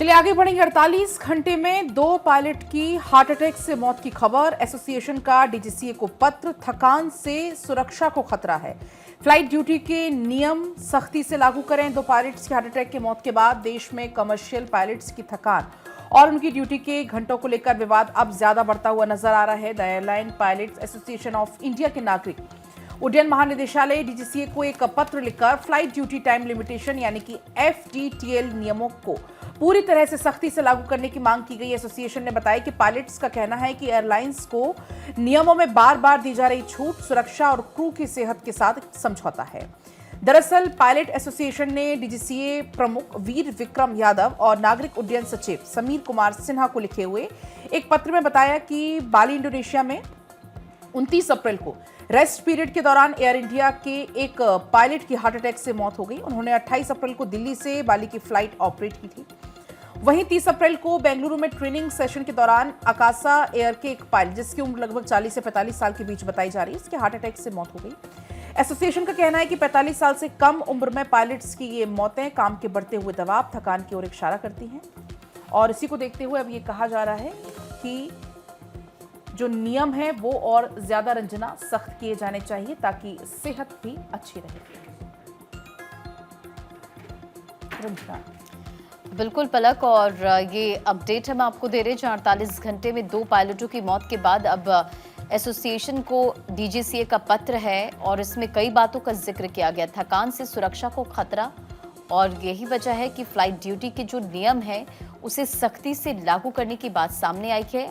चलिए आगे बढ़ेंगे। 48 घंटे में 2 पायलट की हार्ट अटैक से मौत की खबर। एसोसिएशन का डीजीसीए को पत्र, थकान से सुरक्षा को खतरा है। फ्लाइट ड्यूटी के नियम सख्ती से लागू करें। 2 पायलट्स की हार्ट अटैक की मौत के बाद देश में कमर्शियल पायलट्स की थकान और उनकी ड्यूटी के घंटों को लेकर विवाद अब ज्यादा बढ़ता हुआ नजर आ रहा है। The airline pilots association of India के नागरिक उड्डयन महानिदेशालय डीजीसीए को एक पत्र लिखकर फ्लाइट ड्यूटी टाइम लिमिटेशन यानी कि एफडीटीएल नियमों को पूरी तरह से सख्ती से लागू करने की मांग की गई। एसोसिएशन ने बताया कि पायलट्स का कहना है कि एयरलाइंस को नियमों में बार बार दी जा रही छूट सुरक्षा और क्रू की सेहत के साथ समझौता है। दरअसल पायलट एसोसिएशन ने डीजीसीए प्रमुख वीर विक्रम यादव और नागरिक उड्डयन सचिव समीर कुमार सिन्हा को लिखे हुए एक पत्र में बताया कि बाली इंडोनेशिया में 29 अप्रैल को रेस्ट पीरियड के दौरान एयर इंडिया के एक पायलट की हार्ट अटैक से मौत हो गई। उन्होंने 28 अप्रैल को दिल्ली से बाली की फ्लाइट ऑपरेट की थी। वहीं 30 अप्रैल को बेंगलुरु में ट्रेनिंग सेशन के दौरान आकाशा एयर के एक पायलट, जिसकी उम्र लगभग 40 से 45 साल के बीच बताई जा रही है, इसके हार्ट अटैक से मौत हो गई। एसोसिएशन का कहना है कि 45 साल से कम उम्र में पायलट्स की ये मौतें काम के बढ़ते हुए दबाव, थकान की ओर इशारा करती हैं। और इसी को देखते हुए अब ये कहा जा रहा है कि जो नियम है वो और ज्यादा रंजना सख्त किए जाने चाहिए ताकि सेहत भी अच्छी रहे। रंजना। बिल्कुल पलक, और ये अपडेट हम आपको दे रहे हैं जहां 48 घंटे में 2 पायलटों की मौत के बाद अब एसोसिएशन को डीजीसीए का पत्र है और इसमें कई बातों का जिक्र किया गया। थकान से सुरक्षा को खतरा, और यही वजह है कि फ्लाइट ड्यूटी के जो नियम है उसे सख्ती से लागू करने की बात सामने आई है।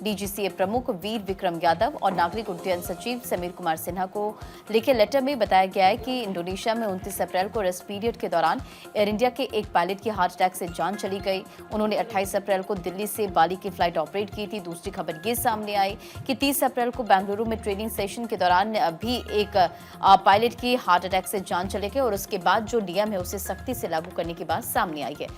डीजीसीए प्रमुख वीर विक्रम यादव और नागरिक उड्डयन सचिव समीर कुमार सिन्हा को लिखे लेटर में बताया गया है कि इंडोनेशिया में 29 अप्रैल को रेस्ट पीरियड के दौरान एयर इंडिया के एक पायलट की हार्ट अटैक से जान चली गई। उन्होंने 28 अप्रैल को दिल्ली से बाली की फ्लाइट ऑपरेट की थी। दूसरी खबर ये सामने आई कि 30 अप्रैल को बेंगलुरु में ट्रेनिंग सेशन के दौरान भी एक पायलट की हार्ट अटैक से जान चले गई और उसके बाद जो नियम है उसे सख्ती से लागू करने की बात सामने आई है।